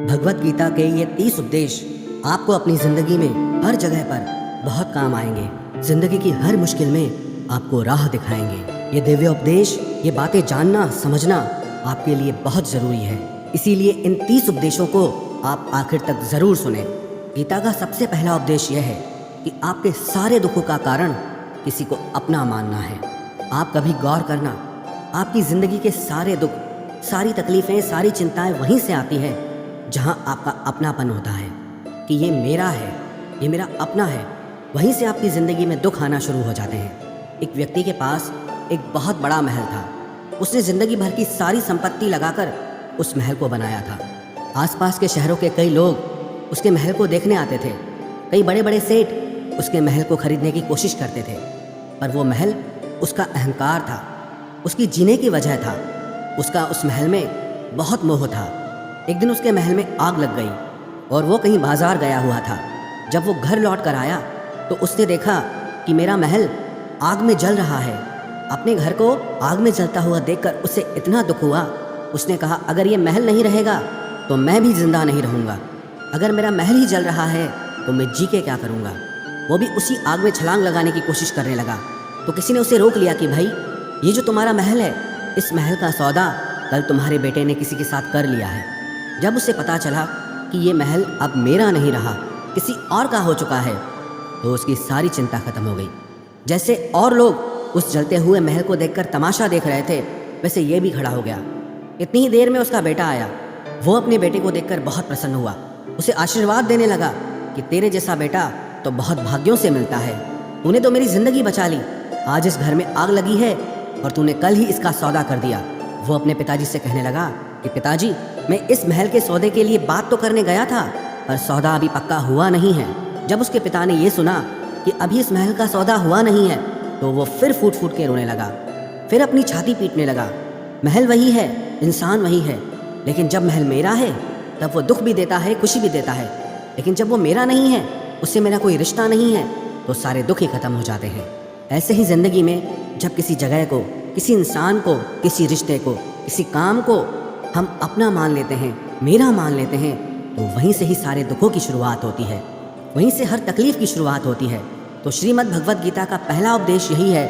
भगवत गीता के ये 30 उपदेश आपको अपनी ज़िंदगी में हर जगह पर बहुत काम आएंगे। ज़िंदगी की हर मुश्किल में आपको राह दिखाएंगे। ये दिव्य उपदेश, ये बातें जानना समझना आपके लिए बहुत ज़रूरी है। इसीलिए इन 30 उपदेशों को आप आखिर तक ज़रूर सुने। गीता का सबसे पहला उपदेश यह है कि आपके सारे दुखों का कारण किसी को अपना मानना है। आप कभी गौर करना, आपकी ज़िंदगी के सारे दुख, सारी तकलीफ़ें, सारी चिंताएं वहीं से आती हैं जहां आपका अपनापन होता है कि ये मेरा है, ये मेरा अपना है। वहीं से आपकी ज़िंदगी में दुख आना शुरू हो जाते हैं। एक व्यक्ति के पास एक बहुत बड़ा महल था। उसने ज़िंदगी भर की सारी संपत्ति लगाकर उस महल को बनाया था। आसपास के शहरों के कई लोग उसके महल को देखने आते थे। कई बड़े बड़े सेठ उसके महल को खरीदने की कोशिश करते थे, पर वो महल उसका अहंकार था, उसकी जीने की वजह था। उसका उस महल में बहुत मोह था। एक दिन उसके महल में आग लग गई और वो कहीं बाजार गया हुआ था। जब वो घर लौट कर आया तो उसने देखा कि मेरा महल आग में जल रहा है। अपने घर को आग में जलता हुआ देखकर उसे इतना दुख हुआ। उसने कहा, अगर ये महल नहीं रहेगा तो मैं भी जिंदा नहीं रहूँगा। अगर मेरा महल ही जल रहा है तो मैं जी के क्या करूँगा। वो भी उसी आग में छलांग लगाने की कोशिश करने लगा। तो किसी ने उसे रोक लिया कि भाई, ये जो तुम्हारा महल है, इस महल का सौदा कल तुम्हारे बेटे ने किसी के साथ कर लिया है। जब उसे पता चला कि ये महल अब मेरा नहीं रहा, किसी और का हो चुका है, तो उसकी सारी चिंता खत्म हो गई। जैसे और लोग उस जलते हुए महल को देखकर तमाशा देख रहे थे, वैसे ये भी खड़ा हो गया। इतनी ही देर में उसका बेटा आया। वो अपने बेटे को देखकर बहुत प्रसन्न हुआ। उसे आशीर्वाद देने लगा कि तेरे जैसा बेटा तो बहुत भाग्यों से मिलता है। तूने तो मेरी ज़िंदगी बचा ली। आज इस घर में आग लगी है और तूने कल ही इसका सौदा कर दिया। वो अपने पिताजी से कहने लगा कि पिताजी, मैं इस महल के सौदे के लिए बात तो करने गया था, पर सौदा अभी पक्का हुआ नहीं है। जब उसके पिता ने ये सुना कि अभी इस महल का सौदा हुआ नहीं है, तो वो फिर फूट फूट के रोने लगा, फिर अपनी छाती पीटने लगा। महल वही है, इंसान वही है, लेकिन जब महल मेरा है तब वो दुख भी देता है, खुशी भी देता है। लेकिन जब वो मेरा नहीं है, उससे मेरा कोई रिश्ता नहीं है, तो सारे दुख ही खत्म हो जाते हैं। ऐसे ही ज़िंदगी में जब किसी जगह को, किसी इंसान को, किसी रिश्ते को, किसी काम को हम अपना मान लेते हैं, मेरा मान लेते हैं, तो वहीं से ही सारे दुखों की शुरुआत होती है, वहीं से हर तकलीफ़ की शुरुआत होती है। तो श्रीमद् भगवत गीता का पहला उपदेश यही है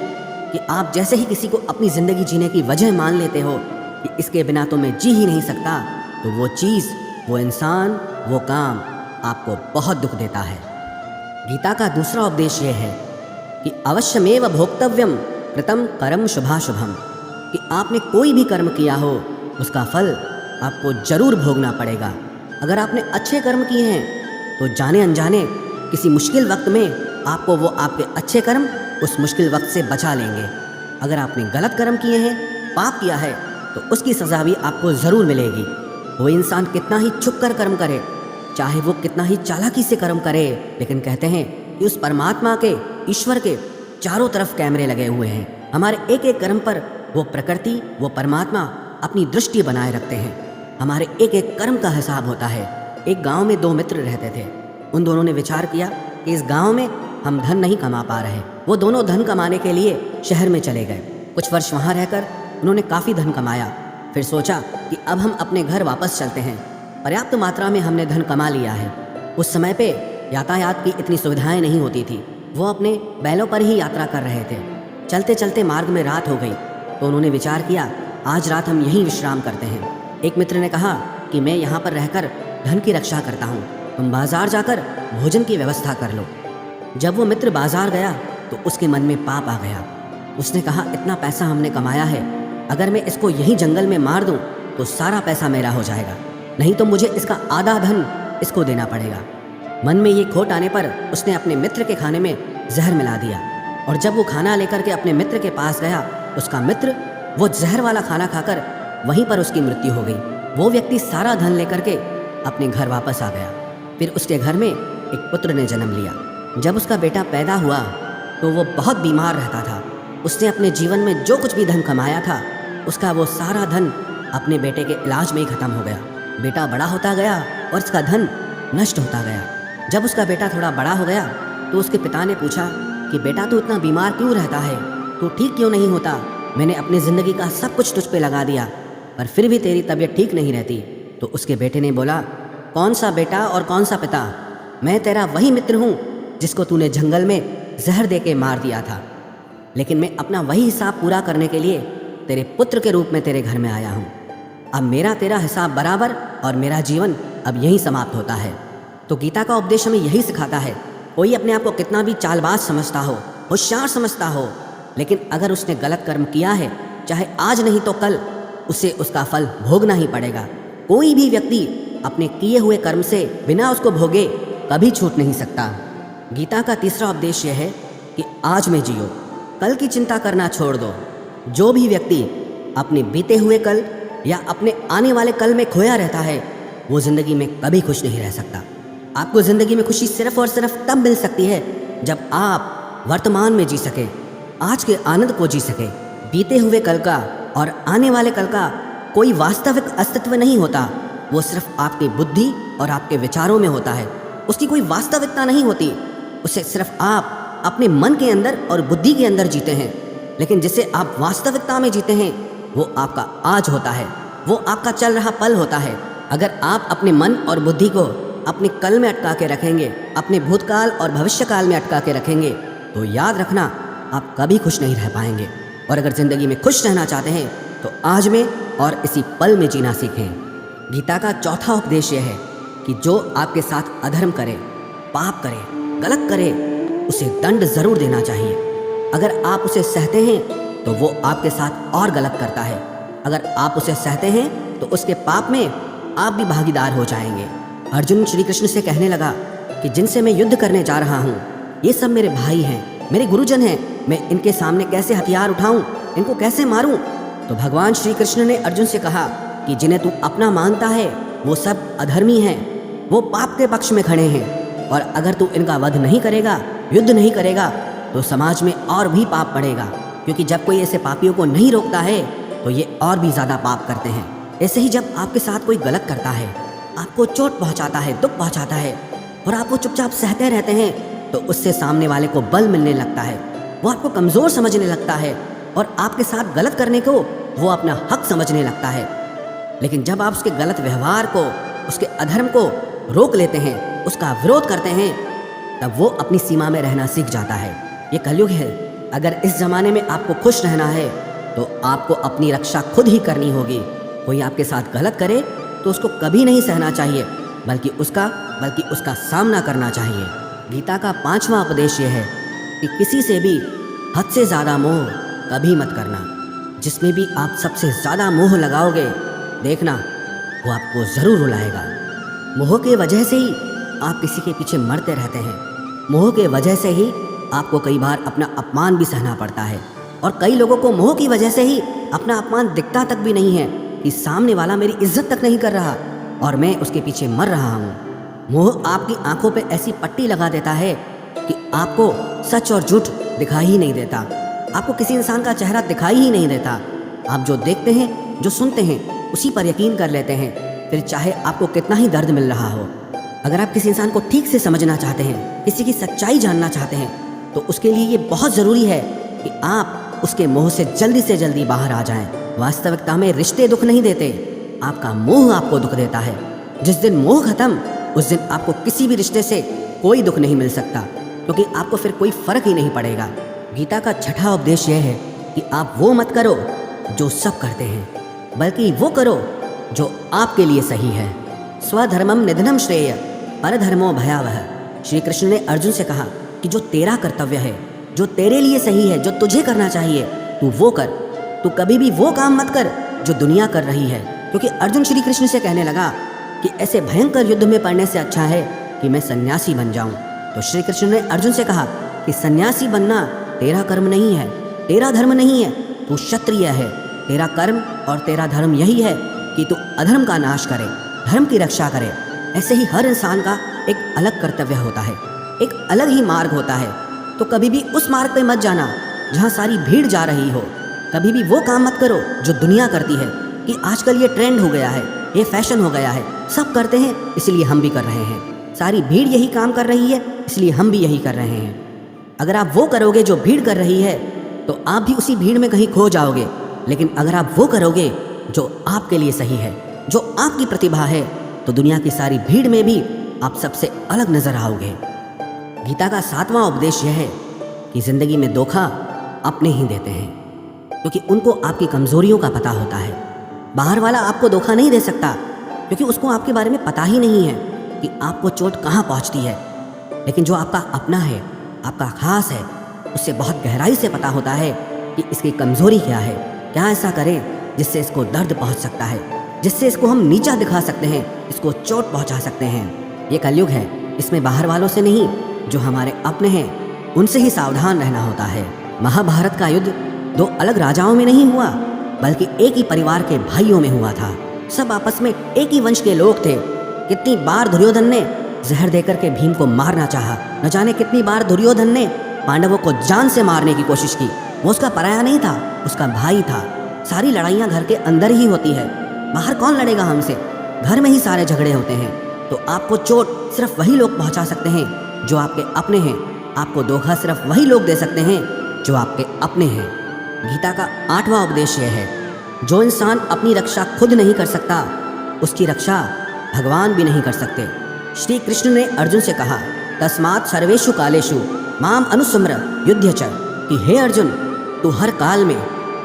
कि आप जैसे ही किसी को अपनी ज़िंदगी जीने की वजह मान लेते हो कि इसके बिना तो मैं जी ही नहीं सकता, तो वो चीज़, वो इंसान, वो काम आपको बहुत दुख देता है। गीता का दूसरा उपदेश ये है कि अवश्यमेव भोक्तव्यम कृतम कर्म शुभाशुभम, कि आपने कोई भी कर्म किया हो उसका फल आपको जरूर भोगना पड़ेगा। अगर आपने अच्छे कर्म किए हैं तो जाने अनजाने किसी मुश्किल वक्त में आपको वो आपके अच्छे कर्म उस मुश्किल वक्त से बचा लेंगे। अगर आपने गलत कर्म किए हैं, पाप किया है, तो उसकी सज़ा भी आपको ज़रूर मिलेगी। वो इंसान कितना ही छुप कर कर्म करे, चाहे वो कितना ही चालाकी से कर्म करे, लेकिन कहते हैं कि उस परमात्मा के, ईश्वर के चारों तरफ कैमरे लगे हुए हैं। हमारे एक एक कर्म पर वो प्रकृति, वो परमात्मा अपनी दृष्टि बनाए रखते हैं। हमारे एक एक कर्म का हिसाब होता है। एक गांव में 2 मित्र रहते थे। उन दोनों ने विचार किया कि इस गांव में हम धन नहीं कमा पा रहे। वो दोनों धन कमाने के लिए शहर में चले गए। कुछ वर्ष वहाँ रहकर उन्होंने काफ़ी धन कमाया। फिर सोचा कि अब हम अपने घर वापस चलते हैं, पर्याप्त मात्रा में हमने धन कमा लिया है। उस समय पे यातायात की इतनी सुविधाएं नहीं होती थी। वो अपने बैलों पर ही यात्रा कर रहे थे। चलते चलते मार्ग में रात हो गई, तो उन्होंने विचार किया, आज रात हम यहीं विश्राम करते हैं। एक मित्र ने कहा कि मैं यहाँ पर रहकर धन की रक्षा करता हूँ, तुम बाजार जाकर भोजन की व्यवस्था कर लो। जब वो मित्र बाजार गया तो उसके मन में पाप आ गया। उसने कहा, इतना पैसा हमने कमाया है, अगर मैं इसको यहीं जंगल में मार दूँ तो सारा पैसा मेरा हो जाएगा, नहीं तो मुझे इसका आधा धन इसको देना पड़ेगा। मन में ये खोट आने पर उसने अपने मित्र के खाने में जहर मिला दिया, और जब वो खाना लेकर के अपने मित्र के पास गया, उसका मित्र वो जहर वाला खाना खाकर वहीं पर उसकी मृत्यु हो गई। वो व्यक्ति सारा धन लेकर के अपने घर वापस आ गया। फिर उसके घर में एक पुत्र ने जन्म लिया। जब उसका बेटा पैदा हुआ तो वो बहुत बीमार रहता था। उसने अपने जीवन में जो कुछ भी धन कमाया था, उसका वो सारा धन अपने बेटे के इलाज में ही खत्म हो गया। बेटा बड़ा होता गया और उसका धन नष्ट होता गया। जब उसका बेटा थोड़ा बड़ा हो गया तो उसके पिता ने पूछा कि बेटा, तू इतना बीमार क्यों रहता है, तू ठीक क्यों नहीं होता? मैंने अपनी ज़िंदगी का सब कुछ तुझ पे लगा दिया, पर फिर भी तेरी तबीयत ठीक नहीं रहती। तो उसके बेटे ने बोला, कौन सा बेटा और कौन सा पिता। मैं तेरा वही मित्र हूँ जिसको तूने जंगल में जहर दे के मार दिया था, लेकिन मैं अपना वही हिसाब पूरा करने के लिए तेरे पुत्र के रूप में तेरे घर में आया हूँ। अब मेरा तेरा हिसाब बराबर और मेरा जीवन अब यहीं समाप्त होता है। तो गीता का उपदेश हमें यही सिखाता है, कोई अपने आप को कितना भी चालबाज समझता हो, होशियार समझता हो, लेकिन अगर उसने गलत कर्म किया है, चाहे आज नहीं तो कल उसे उसका फल भोगना ही पड़ेगा। कोई भी व्यक्ति अपने किए हुए कर्म से बिना उसको भोगे कभी छूट नहीं सकता। गीता का तीसरा उपदेश यह है कि आज में जियो, कल की चिंता करना छोड़ दो। जो भी व्यक्ति अपने बीते हुए कल या अपने आने वाले कल में खोया रहता है, वो ज़िंदगी में कभी खुश नहीं रह सकता। आपको ज़िंदगी में खुशी सिर्फ और सिर्फ तब मिल सकती है जब आप वर्तमान में जी सके, आज के आनंद को जी सके। बीते हुए कल का और आने वाले कल का कोई वास्तविक अस्तित्व नहीं होता, वो सिर्फ आपकी बुद्धि और आपके विचारों में होता है। उसकी कोई वास्तविकता नहीं होती, उसे सिर्फ आप अपने मन के अंदर और बुद्धि के अंदर जीते हैं। लेकिन जिसे आप वास्तविकता में जीते हैं वो आपका आज होता है, वो आपका चल रहा पल होता है। अगर आप अपने मन और बुद्धि को अपने कल में अटका के रखेंगे, अपने भूतकाल और भविष्यकाल में अटका के रखेंगे, तो याद रखना आप कभी खुश नहीं रह पाएंगे। और अगर ज़िंदगी में खुश रहना चाहते हैं तो आज में और इसी पल में जीना सीखें। गीता का चौथा उपदेश यह है कि जो आपके साथ अधर्म करे, पाप करे, गलत करे, उसे दंड ज़रूर देना चाहिए। अगर आप उसे सहते हैं तो वो आपके साथ और गलत करता है। अगर आप उसे सहते हैं तो उसके पाप में आप भी भागीदार हो जाएंगे। अर्जुन श्री कृष्ण से कहने लगा कि जिनसे मैं युद्ध करने जा रहा हूँ, ये सब मेरे भाई हैं, मेरे गुरुजन हैं, मैं इनके सामने कैसे हथियार उठाऊं, इनको कैसे मारूं? तो भगवान श्री कृष्ण ने अर्जुन से कहा कि जिन्हें तू अपना मानता है वो सब अधर्मी हैं, वो पाप के पक्ष में खड़े हैं, और अगर तू इनका वध नहीं करेगा, युद्ध नहीं करेगा, तो समाज में और भी पाप बढ़ेगा, क्योंकि जब कोई ऐसे पापियों को नहीं रोकता है तो ये और भी ज़्यादा पाप करते हैं। ऐसे ही जब आपके साथ कोई गलत करता है, आपको चोट पहुंचाता है, दुख पहुंचाता है, और आप वो चुपचाप सहते रहते हैं, तो उससे सामने वाले को बल मिलने लगता है, वो आपको कमज़ोर समझने लगता है और आपके साथ गलत करने को वो अपना हक समझने लगता है। लेकिन जब आप उसके गलत व्यवहार को, उसके अधर्म को रोक लेते हैं, उसका विरोध करते हैं, तब वो अपनी सीमा में रहना सीख जाता है। ये कलयुग है। अगर इस ज़माने में आपको खुश रहना है तो आपको अपनी रक्षा खुद ही करनी होगी। कोई आपके साथ गलत करे तो उसको कभी नहीं सहना चाहिए, बल्कि उसका सामना करना चाहिए। गीता का पांचवा उपदेश यह है कि किसी से भी हद से ज़्यादा मोह कभी मत करना। जिसमें भी आप सबसे ज़्यादा मोह लगाओगे, देखना वो आपको ज़रूर रुलाएगा। मोह के वजह से ही आप किसी के पीछे मरते रहते हैं। मोह के वजह से ही आपको कई बार अपना अपमान भी सहना पड़ता है, और कई लोगों को मोह की वजह से ही अपना अपमान दिखता तक भी नहीं है कि सामने वाला मेरी इज्जत तक नहीं कर रहा और मैं उसके पीछे मर रहा हूँ। मोह आपकी आंखों पे ऐसी पट्टी लगा देता है कि आपको सच और झूठ दिखाई ही नहीं देता, आपको किसी इंसान का चेहरा दिखाई ही नहीं देता। आप जो देखते हैं, जो सुनते हैं, उसी पर यकीन कर लेते हैं, फिर चाहे आपको कितना ही दर्द मिल रहा हो। अगर आप किसी इंसान को ठीक से समझना चाहते हैं, किसी की सच्चाई जानना चाहते हैं, तो उसके लिए ये बहुत ज़रूरी है कि आप उसके मोह से जल्दी बाहर आ जाएं। वास्तविकता में रिश्ते दुख नहीं देते, आपका मोह आपको दुख देता है। जिस दिन मोह खत्म, उस दिन आपको किसी भी रिश्ते से कोई दुख नहीं मिल सकता, क्योंकि आपको फिर कोई फर्क ही नहीं पड़ेगा। गीता का छठा उपदेश यह है कि आप वो मत करो जो सब करते हैं, बल्कि वो करो जो आपके लिए सही है। स्वधर्मम निधनम श्रेय परधर्मो भयावह। श्री कृष्ण ने अर्जुन से कहा कि जो तेरा कर्तव्य है, जो तेरे लिए सही है, जो तुझे करना चाहिए, तू वो कर। तू कभी भी वो काम मत कर जो दुनिया कर रही है, क्योंकि अर्जुन श्री कृष्ण से कहने लगा कि ऐसे भयंकर युद्ध में पड़ने से अच्छा है कि मैं सन्यासी बन जाऊं। तो श्री कृष्ण ने अर्जुन से कहा कि सन्यासी बनना तेरा कर्म नहीं है, तेरा धर्म नहीं है, तू क्षत्रिय है। तेरा कर्म और तेरा धर्म यही है कि तू अधर्म का नाश करे, धर्म की रक्षा करे। ऐसे ही हर इंसान का एक अलग कर्तव्य होता है, एक अलग ही मार्ग होता है। तो कभी भी उस मार्ग पे मत जाना जहाँ सारी भीड़ जा रही हो। कभी भी वो काम मत करो जो दुनिया करती है, कि आजकल ये ट्रेंड हो गया है, ये फैशन हो गया है, सब करते हैं इसलिए हम भी कर रहे हैं। सारी भीड़ यही काम कर रही है इसलिए हम भी यही कर रहे हैं। अगर आप वो करोगे जो भीड़ कर रही है तो आप भी उसी भीड़ में कहीं खो जाओगे। लेकिन अगर आप वो करोगे जो आपके लिए सही है, जो आपकी प्रतिभा है, तो दुनिया की सारी भीड़ में भी आप सबसे अलग नजर आओगे। गीता का 7वां उपदेश यह है कि जिंदगी में धोखा अपने ही देते हैं, क्योंकि उनको आपकी कमजोरियों का पता होता है। बाहर वाला आपको धोखा नहीं दे सकता, क्योंकि उसको आपके बारे में पता ही नहीं है कि आपको चोट कहाँ पहुँचती है। लेकिन जो आपका अपना है, आपका खास है, उससे बहुत गहराई से पता होता है कि इसकी कमजोरी क्या है, क्या ऐसा करें जिससे इसको दर्द पहुँच सकता है, जिससे इसको हम नीचा दिखा सकते हैं, इसको चोट पहुँचा सकते हैं। ये कलयुग है, इसमें बाहर वालों से नहीं, जो हमारे अपने हैं उनसे ही सावधान रहना होता है। महाभारत का युद्ध 2 अलग राजाओं में नहीं हुआ, बल्कि एक ही परिवार के भाइयों में हुआ था। सब आपस में एक ही वंश के लोग थे। कितनी बार दुर्योधन ने जहर देकर के भीम को मारना चाहा, न जाने कितनी बार दुर्योधन ने पांडवों को जान से मारने की कोशिश की। वो उसका पराया नहीं था, उसका भाई था। सारी लड़ाइयाँ घर के अंदर ही होती है, बाहर कौन लड़ेगा हमसे? घर में ही सारे झगड़े होते हैं। तो आपको चोट सिर्फ वही लोग पहुंचा सकते हैं जो आपके अपने हैं। आपको धोखा सिर्फ वही लोग दे सकते हैं जो आपके अपने हैं। गीता का 8वां उपदेश यह है, जो इंसान अपनी रक्षा खुद नहीं कर सकता, उसकी रक्षा भगवान भी नहीं कर सकते। श्री कृष्ण ने अर्जुन से कहा, तस्मात् सर्वेषु कालेषु माम अनुस्मर युध्य च, कि हे अर्जुन, तू हर काल में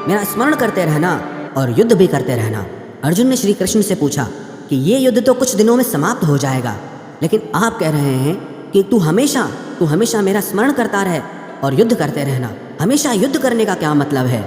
मेरा स्मरण करते रहना और युद्ध भी करते रहना। अर्जुन ने श्री कृष्ण से पूछा कि ये युद्ध तो कुछ दिनों में समाप्त हो जाएगा, लेकिन आप कह रहे हैं कि तू हमेशा मेरा स्मरण करता रहे और युद्ध करते रहना। हमेशा युद्ध करने का क्या मतलब है?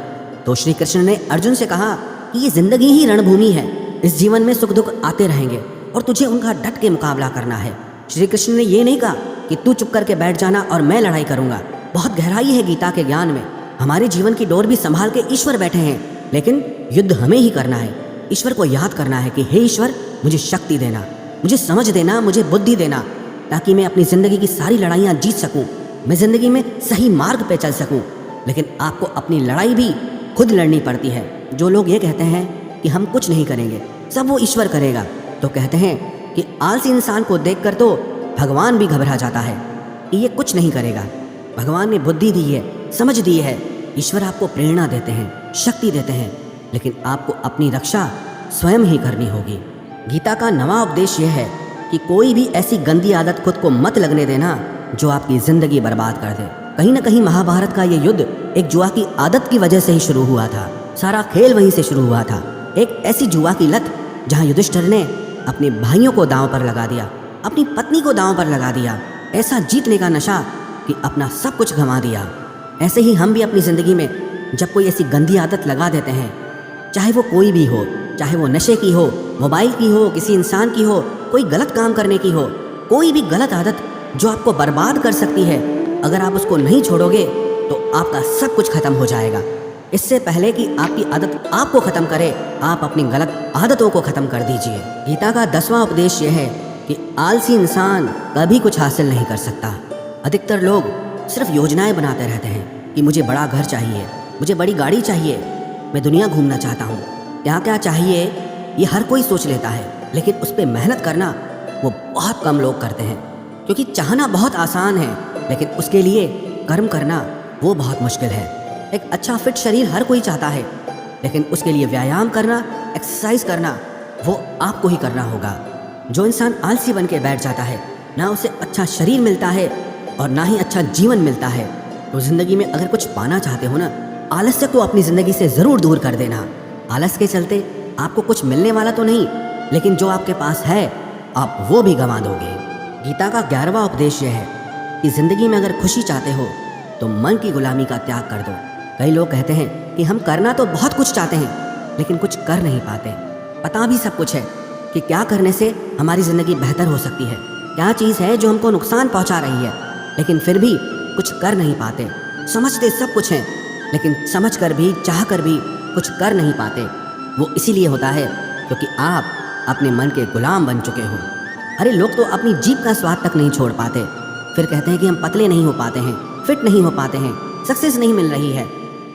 तो श्री कृष्ण ने अर्जुन से कहा कि ये जिंदगी ही रणभूमि है। इस जीवन में सुख दुख आते रहेंगे और तुझे उनका डट के मुकाबला करना है। श्री कृष्ण ने ये नहीं कहा कि तू चुप करके बैठ जाना और मैं लड़ाई करूंगा। बहुत गहराई है गीता के ज्ञान में। हमारे जीवन की डोर भी संभाल के ईश्वर बैठे हैं, लेकिन युद्ध हमें ही करना है। ईश्वर को याद करना है कि हे ईश्वर, मुझे शक्ति देना, मुझे समझ देना, मुझे बुद्धि देना, ताकि मैं अपनी ज़िंदगी की सारी लड़ाइयाँ जीत सकूं, मैं ज़िंदगी में सही मार्ग पे चल सकूं। लेकिन आपको अपनी लड़ाई भी खुद लड़नी पड़ती है। जो लोग ये कहते हैं कि हम कुछ नहीं करेंगे, सब वो ईश्वर करेगा, तो कहते हैं कि आलसी इंसान को देखकर तो भगवान भी घबरा जाता है कि ये कुछ नहीं करेगा। भगवान ने बुद्धि दी है, समझ दी है। ईश्वर आपको प्रेरणा देते हैं, शक्ति देते हैं, लेकिन आपको अपनी रक्षा स्वयं ही करनी होगी। गीता का 9वां उपदेश यह है कि कोई भी ऐसी गंदी आदत खुद को मत लगने देना जो आपकी जिंदगी बर्बाद कर दे। कहीं ना कहीं महाभारत का ये युद्ध एक जुआ की आदत की वजह से ही शुरू हुआ था। सारा खेल वहीं से शुरू हुआ था। एक ऐसी जुआ की लत जहां युधिष्ठिर ने अपने भाइयों को दांव पर लगा दिया, अपनी पत्नी को दांव पर लगा दिया। ऐसा जीतने का नशा कि अपना सब कुछ गंवा दिया। ऐसे ही हम भी अपनी ज़िंदगी में जब कोई ऐसी गंदी आदत लगा देते हैं, चाहे वो कोई भी हो, चाहे वो नशे की हो, मोबाइल की हो, किसी इंसान की हो, कोई गलत काम करने की हो, कोई भी गलत आदत जो आपको बर्बाद कर सकती है, अगर आप उसको नहीं छोड़ोगे तो आपका सब कुछ खत्म हो जाएगा। इससे पहले कि आपकी आदत आपको खत्म करे, आप अपनी गलत आदतों को खत्म कर दीजिए। गीता का 10वां उपदेश यह है कि आलसी इंसान कभी कुछ हासिल नहीं कर सकता। अधिकतर लोग सिर्फ योजनाएं बनाते रहते हैं कि मुझे बड़ा घर चाहिए, मुझे बड़ी गाड़ी चाहिए, मैं दुनिया घूमना चाहता हूँ। क्या क्या चाहिए ये हर कोई सोच लेता है, लेकिन उस पर मेहनत करना वो बहुत कम लोग करते हैं। क्योंकि चाहना बहुत आसान है, लेकिन उसके लिए कर्म करना वो बहुत मुश्किल है। एक अच्छा फिट शरीर हर कोई चाहता है, लेकिन उसके लिए व्यायाम करना, एक्सरसाइज करना वो आपको ही करना होगा। जो इंसान आलसी बन के बैठ जाता है, ना उसे अच्छा शरीर मिलता है और ना ही अच्छा जीवन मिलता है। तो ज़िंदगी में अगर कुछ पाना चाहते हो ना, आलस्य को अपनी ज़िंदगी से ज़रूर दूर कर देना। आलस के चलते आपको कुछ मिलने वाला तो नहीं, लेकिन जो आपके पास है आप वो भी गंवा दोगे। गीता का 11वां उपदेश यह है कि ज़िंदगी में अगर खुशी चाहते हो तो मन की गुलामी का त्याग कर दो। कई लोग कहते हैं कि हम करना तो बहुत कुछ चाहते हैं, लेकिन कुछ कर नहीं पाते। पता भी सब कुछ है कि क्या करने से हमारी ज़िंदगी बेहतर हो सकती है, क्या चीज़ है जो हमको नुकसान पहुंचा रही है, लेकिन फिर भी कुछ कर नहीं पाते। समझते सब कुछ हैं, लेकिन समझ कर भी, चाह कर भी कुछ कर नहीं पाते। वो इसीलिए होता है क्योंकि आप अपने मन के गुलाम बन चुके हो। अरे लोग तो अपनी जीभ का स्वाद तक नहीं छोड़ पाते, फिर कहते हैं कि हम पतले नहीं हो पाते हैं, फिट नहीं हो पाते हैं, सक्सेस नहीं मिल रही है,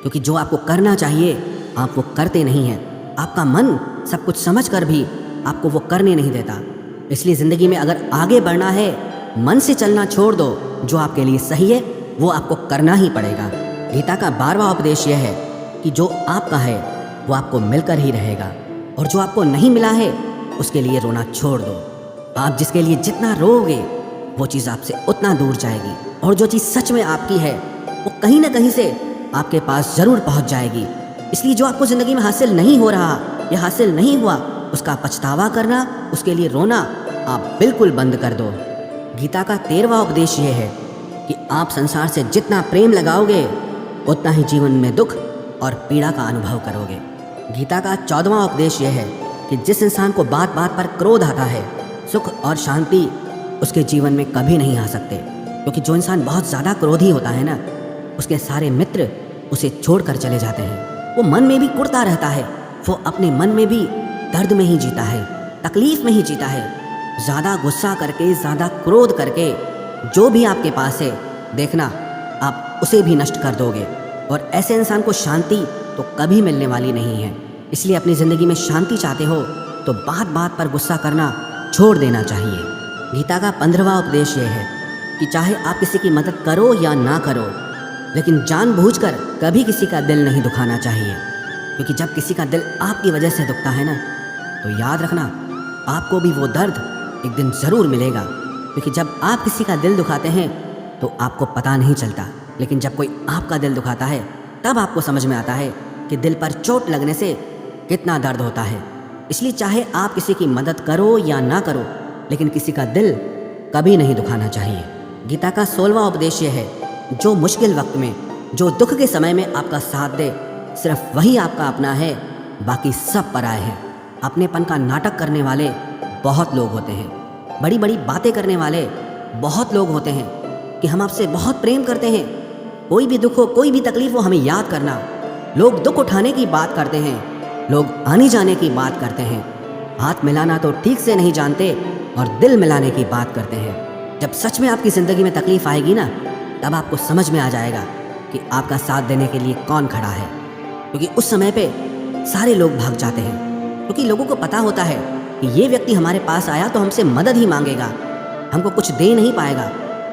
क्योंकि जो आपको करना चाहिए आप वो करते नहीं हैं। आपका मन सब कुछ समझ कर भी आपको वो करने नहीं देता। इसलिए ज़िंदगी में अगर आगे बढ़ना है, मन से चलना छोड़ दो। जो आपके लिए सही है वो आपको करना ही पड़ेगा। गीता का 12वां उपदेश यह है कि जो आपका है वो आपको मिलकर ही रहेगा, और जो आपको नहीं मिला है उसके लिए रोना छोड़ दो। आप जिसके लिए जितना रोओगे वो चीज़ आपसे उतना दूर जाएगी, और जो चीज़ सच में आपकी है वो कहीं ना कहीं से आपके पास ज़रूर पहुंच जाएगी। इसलिए जो आपको ज़िंदगी में हासिल नहीं हो रहा या हासिल नहीं हुआ, उसका पछतावा करना, उसके लिए रोना आप बिल्कुल बंद कर दो। गीता का 13वां उपदेश ये है कि आप संसार से जितना प्रेम लगाओगे उतना ही जीवन में दुख और पीड़ा का अनुभव करोगे। गीता का 14वां उपदेश यह है कि जिस इंसान को बात बात पर क्रोध आता है, सुख और शांति उसके जीवन में कभी नहीं आ सकते, क्योंकि जो इंसान बहुत ज़्यादा क्रोधी होता है ना, उसके सारे मित्र उसे छोड़कर चले जाते हैं। वो मन में भी कुढ़ता रहता है, वो अपने मन में भी दर्द में ही जीता है, तकलीफ में ही जीता है। ज़्यादा गुस्सा करके, ज़्यादा क्रोध करके जो भी आपके पास है, देखना आप उसे भी नष्ट कर दोगे, और ऐसे इंसान को शांति तो कभी मिलने वाली नहीं है। इसलिए अपनी ज़िंदगी में शांति चाहते हो तो बात बात पर गुस्सा करना छोड़ देना चाहिए। गीता का 15वां उपदेश ये है कि चाहे आप किसी की मदद करो या ना करो, लेकिन जानबूझकर कभी किसी का दिल नहीं दुखाना चाहिए, क्योंकि जब किसी का दिल आपकी वजह से दुखता है ना, तो याद रखना आपको भी वो दर्द एक दिन ज़रूर मिलेगा। क्योंकि जब आप किसी का दिल दुखाते हैं तो आपको पता नहीं चलता, लेकिन जब कोई आपका दिल दुखाता है तब आपको समझ में आता है कि दिल पर चोट लगने से कितना दर्द होता है। इसलिए चाहे आप किसी की मदद करो या ना करो, लेकिन किसी का दिल कभी नहीं दुखाना चाहिए। गीता का 16वां उपदेश यह है, जो मुश्किल वक्त में, जो दुख के समय में आपका साथ दे, सिर्फ वही आपका अपना है, बाकी सब पराए हैं। अपनेपन का नाटक करने वाले बहुत लोग होते हैं, बड़ी बड़ी बातें करने वाले बहुत लोग होते हैं कि हम आपसे बहुत प्रेम करते हैं, कोई भी दुख हो, कोई भी तकलीफ हो, हमें याद करना। लोग दुख उठाने की बात करते हैं, लोग आने जाने की बात करते हैं, हाथ मिलाना तो ठीक से नहीं जानते और दिल मिलाने की बात करते हैं। जब सच में आपकी ज़िंदगी में तकलीफ आएगी ना, तब आपको समझ में आ जाएगा कि आपका साथ देने के लिए कौन खड़ा है। क्योंकि उस समय पे सारे लोग भाग जाते हैं, क्योंकि लोगों को पता होता है कि ये व्यक्ति हमारे पास आया तो हमसे मदद ही मांगेगा, हमको कुछ दे नहीं पाएगा।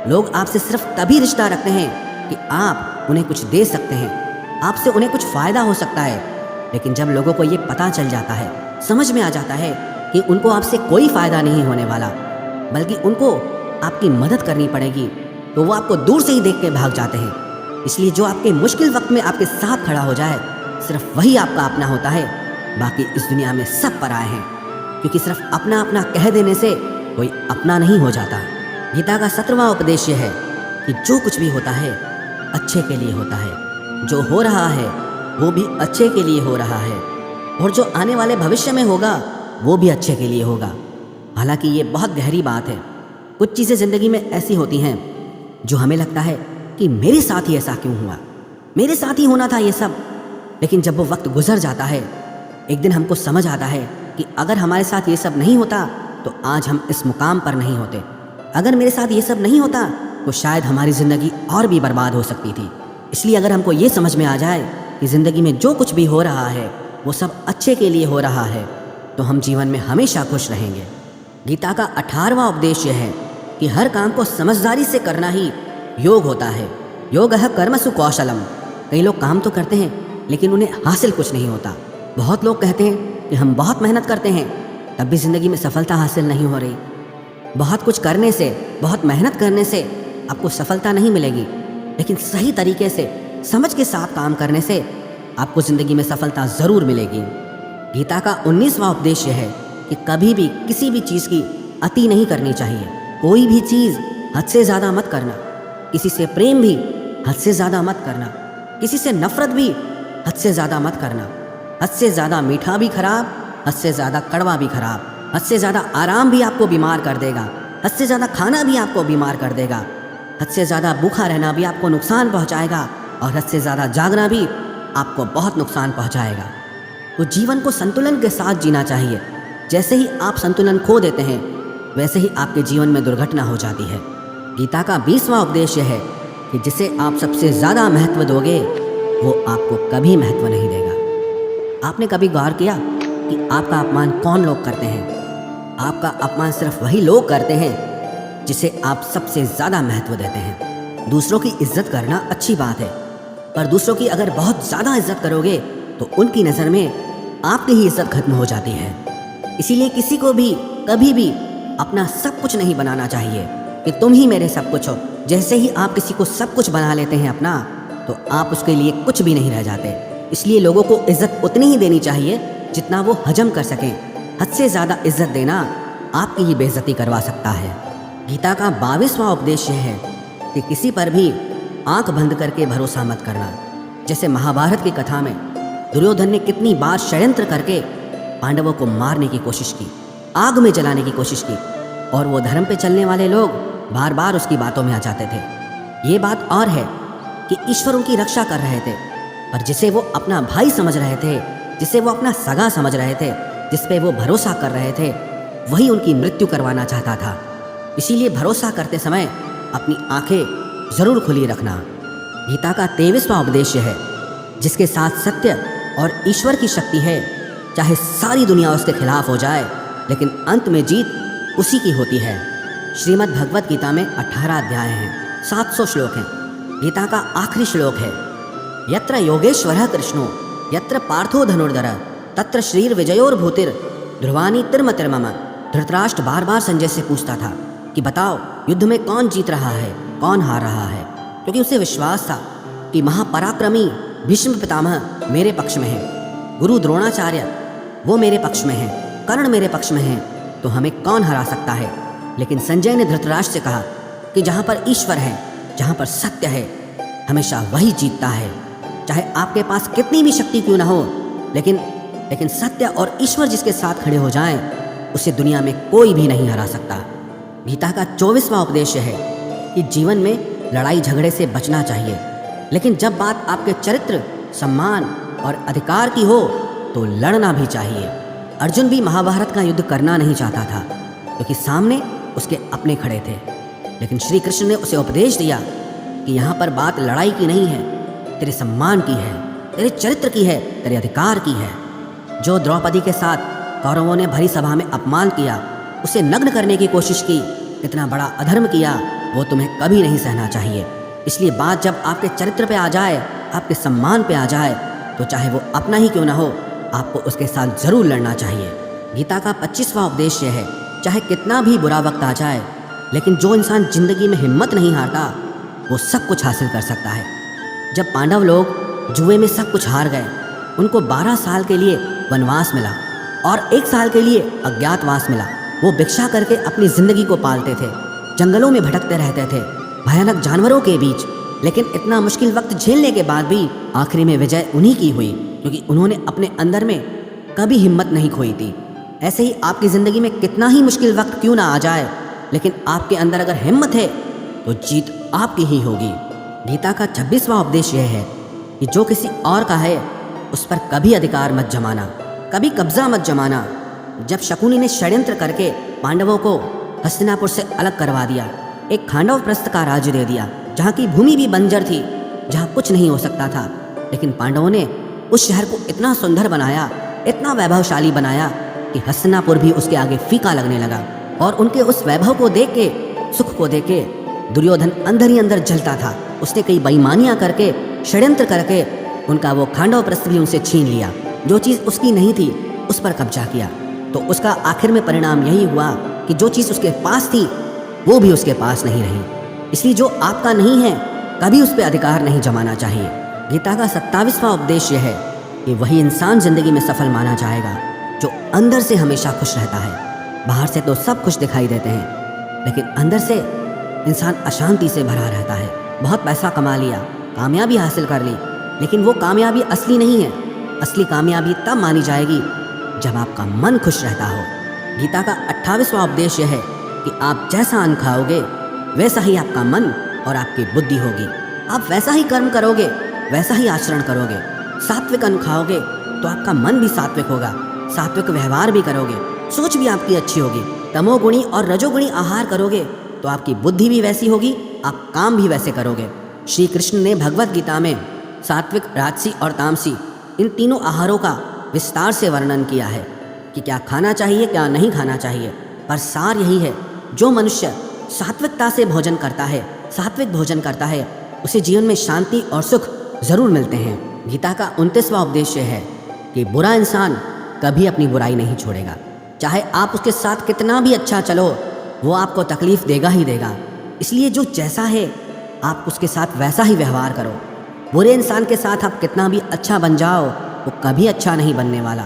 लोग आपसे सिर्फ तभी रिश्ता रखते हैं कि आप उन्हें कुछ दे सकते हैं, आपसे उन्हें कुछ फ़ायदा हो सकता है। लेकिन जब लोगों को ये पता चल जाता है, समझ में आ जाता है कि उनको आपसे कोई फ़ायदा नहीं होने वाला, बल्कि उनको आपकी मदद करनी पड़ेगी, तो वो आपको दूर से ही देख के भाग जाते हैं। इसलिए जो आपके मुश्किल वक्त में आपके साथ खड़ा हो जाए, सिर्फ वही आपका अपना होता है, बाकी इस दुनिया में सब पराए हैं। क्योंकि सिर्फ अपना अपना कह देने से कोई अपना नहीं हो जाता। गीता का 17वां उपदेश यह है कि जो कुछ भी होता है अच्छे के लिए होता है, जो हो रहा है वो भी अच्छे के लिए हो रहा है, और जो आने वाले भविष्य में होगा वो भी अच्छे के लिए होगा। हालांकि ये बहुत गहरी बात है। कुछ चीज़ें ज़िंदगी में ऐसी होती हैं जो हमें लगता है कि मेरे साथ ही ऐसा क्यों हुआ, मेरे साथ ही होना था ये सब। लेकिन जब वो वक्त गुजर जाता है, एक दिन हमको समझ आता है कि अगर हमारे साथ ये सब नहीं होता तो आज हम इस मुकाम पर नहीं होते। अगर मेरे साथ ये सब नहीं होता तो शायद हमारी ज़िंदगी और भी बर्बाद हो सकती थी। इसलिए अगर हमको ये समझ में आ जाए कि ज़िंदगी में जो कुछ भी हो रहा है वो सब अच्छे के लिए हो रहा है, तो हम जीवन में हमेशा खुश रहेंगे। गीता का 18वां उपदेश यह है कि हर काम को समझदारी से करना ही योग होता है। योगः कर्मसु कौशलम। कई लोग काम तो करते हैं लेकिन उन्हें हासिल कुछ नहीं होता। बहुत लोग कहते हैं कि हम बहुत मेहनत करते हैं, तब भी ज़िंदगी में सफलता हासिल नहीं हो रही। बहुत कुछ करने से, बहुत मेहनत करने से आपको सफलता नहीं मिलेगी, लेकिन सही तरीके से, समझ के साथ काम करने से आपको ज़िंदगी में सफलता ज़रूर मिलेगी। गीता का 19वां उपदेश यह है कि कभी भी किसी भी चीज़ की अति नहीं करनी चाहिए। कोई भी चीज़ हद से ज़्यादा मत करना। किसी से प्रेम भी हद से ज़्यादा मत करना, किसी से नफरत भी हद से ज़्यादा मत करना। हद से ज़्यादा मीठा भी खराब, हद से ज़्यादा कड़वा भी खराब। हद से ज़्यादा आराम भी आपको बीमार कर देगा, हद से ज़्यादा खाना भी आपको बीमार कर देगा। हद से ज़्यादा भूखा रहना भी आपको नुकसान पहुंचाएगा, और हद से ज़्यादा जागना भी आपको बहुत नुकसान पहुंचाएगा। तो जीवन को संतुलन के साथ जीना चाहिए। जैसे ही आप संतुलन खो देते हैं, वैसे ही आपके जीवन में दुर्घटना हो जाती है। गीता का 20वां उपदेश यह है कि जिसे आप सबसे ज़्यादा महत्व दोगे वो आपको कभी महत्व नहीं देगा। आपने कभी गौर किया कि आपका अपमान कौन लोग करते हैं? आपका अपमान सिर्फ वही लोग करते हैं जिसे आप सबसे ज़्यादा महत्व देते हैं। दूसरों की इज्जत करना अच्छी बात है, पर दूसरों की अगर बहुत ज़्यादा इज्जत करोगे तो उनकी नज़र में आपकी ही इज्जत खत्म हो जाती है। इसीलिए किसी को भी कभी भी अपना सब कुछ नहीं बनाना चाहिए कि तुम ही मेरे सब कुछ हो। जैसे ही आप किसी को सब कुछ बना लेते हैं अपना, तो आप उसके लिए कुछ भी नहीं रह जाते। इसलिए लोगों को इज्जत उतनी ही देनी चाहिए जितना वो हजम कर सकें। हद से ज़्यादा इज्जत देना आपकी ही बेइज्जती करवा सकता है। गीता का 22वां उपदेश यह है कि किसी पर भी आंख बंद करके भरोसा मत करना। जैसे महाभारत की कथा में दुर्योधन ने कितनी बार षड्यंत्र करके पांडवों को मारने की कोशिश की, आग में जलाने की कोशिश की, और वो धर्म पे चलने वाले लोग बार बार उसकी बातों में आ जाते थे। ये बात और है कि ईश्वर उनकी रक्षा कर रहे थे, पर जिसे वो अपना भाई समझ रहे थे, जिसे वो अपना सगा समझ रहे थे, जिस पे वो भरोसा कर रहे थे, वही उनकी मृत्यु करवाना चाहता था। इसीलिए भरोसा करते समय अपनी आंखें जरूर खुली रखना। गीता का 23वां उपदेश है, जिसके साथ सत्य और ईश्वर की शक्ति है, चाहे सारी दुनिया उसके खिलाफ हो जाए, लेकिन अंत में जीत उसी की होती है। श्रीमद् भगवत गीता में 18 अध्याय हैं, 700 श्लोक हैं। गीता का आखिरी श्लोक है, यत्र योगेश्वरः कृष्णो यत्र पार्थो धनुर्धर तत्र श्रीर विजयोर्भूतिर ध्रुवानी तिर्म तिर्मम। धृतराष्ट्र बार बार संजय से पूछता था कि बताओ युद्ध में कौन जीत रहा है, कौन हार रहा है, क्योंकि उसे विश्वास था कि महापराक्रमी भीष्म पितामह मेरे पक्ष में है, गुरु द्रोणाचार्य वो मेरे पक्ष में है, कर्ण मेरे पक्ष में है, तो हमें कौन हरा सकता है। लेकिन संजय ने धृतराष्ट्र से कहा कि जहाँ पर ईश्वर है, जहाँ पर सत्य है, हमेशा वही जीतता है। चाहे आपके पास कितनी भी शक्ति क्यों ना हो, लेकिन सत्य और ईश्वर जिसके साथ खड़े हो जाएं, उसे दुनिया में कोई भी नहीं हरा सकता। गीता का 24वां उपदेश है कि जीवन में लड़ाई झगड़े से बचना चाहिए, लेकिन जब बात आपके चरित्र, सम्मान और अधिकार की हो तो लड़ना भी चाहिए। अर्जुन भी महाभारत का युद्ध करना नहीं चाहता था, क्योंकि सामने उसके अपने खड़े थे। लेकिन श्री कृष्ण ने उसे उपदेश दिया कि यहाँ पर बात लड़ाई की नहीं है, तेरे सम्मान की है, तेरे चरित्र की है, तेरे अधिकार की है। जो द्रौपदी के साथ कौरवों ने भरी सभा में अपमान किया, उसे नग्न करने की कोशिश की, इतना बड़ा अधर्म किया, वो तुम्हें कभी नहीं सहना चाहिए। इसलिए बात जब आपके चरित्र पे आ जाए, आपके सम्मान पे आ जाए, तो चाहे वो अपना ही क्यों ना हो, आपको उसके साथ जरूर लड़ना चाहिए। गीता का 25वां उपदेश है, चाहे कितना भी बुरा वक्त आ जाए, लेकिन जो इंसान जिंदगी में हिम्मत नहीं हारता, वो सब कुछ हासिल कर सकता है। जब पांडव लोग जुए में सब कुछ हार गए, उनको 12 साल के लिए वनवास मिला और 1 साल के लिए अज्ञातवास मिला। वो भिक्षा करके अपनी जिंदगी को पालते थे, जंगलों में भटकते रहते थे, भयानक जानवरों के बीच। लेकिन इतना मुश्किल वक्त झेलने के बाद भी आखिरी में विजय उन्हीं की हुई, क्योंकि उन्होंने अपने अंदर में कभी हिम्मत नहीं खोई थी। ऐसे ही आपकी ज़िंदगी में कितना ही मुश्किल वक्त क्यों ना आ जाए, लेकिन आपके अंदर अगर हिम्मत है तो जीत आपकी ही होगी। गीता का 26वां उपदेश यह है कि जो किसी और का है उस पर कभी अधिकार मत जमाना, कभी कब्जा मत जमाना। जब शकुनी ने षड्यंत्र करके पांडवों को हस्तिनापुर से अलग करवा दिया, एक खांडव प्रस्थ का राज्य दे दिया, जहाँ की भूमि भी बंजर थी, जहाँ कुछ नहीं हो सकता था, लेकिन पांडवों ने उस शहर को इतना सुंदर बनाया, इतना वैभवशाली बनाया कि हस्तिनापुर भी उसके आगे फीका लगने लगा। और उनके उस वैभव को देख के, सुख को देख के दुर्योधन अंदर ही अंदर जलता था। उसने कई बेईमानियां करके, षड्यंत्र करके उनका वो खांडव प्रस्थ भी उनसे छीन लिया। जो चीज़ उसकी नहीं थी उस पर कब्जा किया। तो उसका आखिर में परिणाम यही हुआ कि जो चीज़ उसके पास थी वो भी उसके पास नहीं रही। इसलिए जो आपका नहीं है कभी उस पर अधिकार नहीं जमाना चाहिए। गीता का 27वां उपदेश यह है कि वही इंसान जिंदगी में सफल माना जाएगा जो अंदर से हमेशा खुश रहता है। बाहर से तो सब कुछ दिखाई देते हैं, लेकिन अंदर से इंसान अशांति से भरा रहता है। बहुत पैसा कमा लिया, कामयाबी हासिल कर ली, लेकिन वो कामयाबी असली नहीं है। असली कामयाबी तब मानी जाएगी जब आपका मन खुश रहता हो। गीता का 28वां उपदेश यह है कि आप जैसा अन्न खाओगे वैसा ही आपका मन और आपकी बुद्धि होगी। आप वैसा ही कर्म करोगे, वैसा ही आचरण करोगे। सात्विक अन्न खाओगे तो आपका मन भी सात्विक होगा, सात्विक व्यवहार भी करोगे, सोच भी आपकी अच्छी होगी। तमोगुणी और रजोगुणी आहार करोगे तो आपकी बुद्धि भी वैसी होगी, आप काम भी वैसे करोगे। श्री कृष्ण ने भगवत गीता में सात्विक, राजसी और तामसी इन तीनों आहारों का विस्तार से वर्णन किया है कि क्या खाना चाहिए, क्या नहीं खाना चाहिए। पर सार यही है, जो मनुष्य सात्विकता से भोजन करता है, सात्विक भोजन करता है, उसे जीवन में शांति और सुख जरूर मिलते हैं। गीता का 29वां उपदेश है कि बुरा इंसान कभी अपनी बुराई नहीं छोड़ेगा। चाहे आप उसके साथ कितना भी अच्छा चलो, वो आपको तकलीफ देगा ही देगा। इसलिए जो जैसा है आप उसके साथ वैसा ही व्यवहार करो। बुरे इंसान के साथ आप कितना भी अच्छा बन जाओ वो कभी अच्छा नहीं बनने वाला।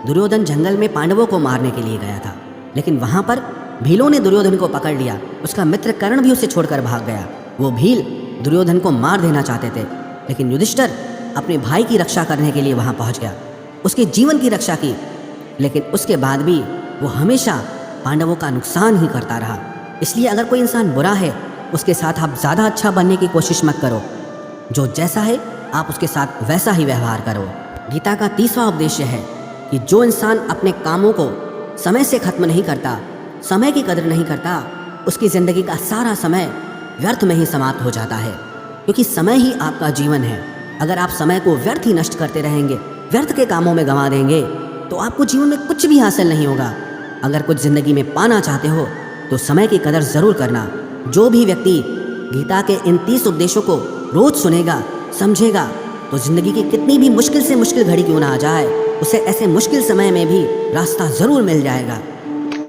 दुर्योधन जंगल में पांडवों को मारने के लिए गया था, लेकिन वहाँ पर भीलों ने दुर्योधन को पकड़ लिया। उसका मित्र कर्ण भी उसे छोड़कर भाग गया। वो भील दुर्योधन को मार देना चाहते थे, लेकिन युधिष्ठिर अपने भाई की रक्षा करने के लिए वहाँ पहुँच गया, उसके जीवन की रक्षा की। लेकिन उसके बाद भी वो हमेशा पांडवों का नुकसान ही करता रहा। इसलिए अगर कोई इंसान बुरा है उसके साथ आप ज़्यादा अच्छा बनने की कोशिश मत करो। जो जैसा है आप उसके साथ वैसा ही व्यवहार करो। गीता का 30वां उपदेश है कि जो इंसान अपने कामों को समय से खत्म नहीं करता, समय की कदर नहीं करता, उसकी ज़िंदगी का सारा समय व्यर्थ में ही समाप्त हो जाता है। क्योंकि समय ही आपका जीवन है। अगर आप समय को व्यर्थ ही नष्ट करते रहेंगे, व्यर्थ के कामों में गंवा देंगे, तो आपको जीवन में कुछ भी हासिल नहीं होगा। अगर कुछ ज़िंदगी में पाना चाहते हो तो समय की कदर ज़रूर करना। जो भी व्यक्ति गीता के इन 30 उपदेशों को रोज़ सुनेगा, समझेगा, तो ज़िंदगी की कितनी भी मुश्किल से मुश्किल घड़ी क्यों ना आ जाए, उसे ऐसे मुश्किल समय में भी रास्ता ज़रूर मिल जाएगा।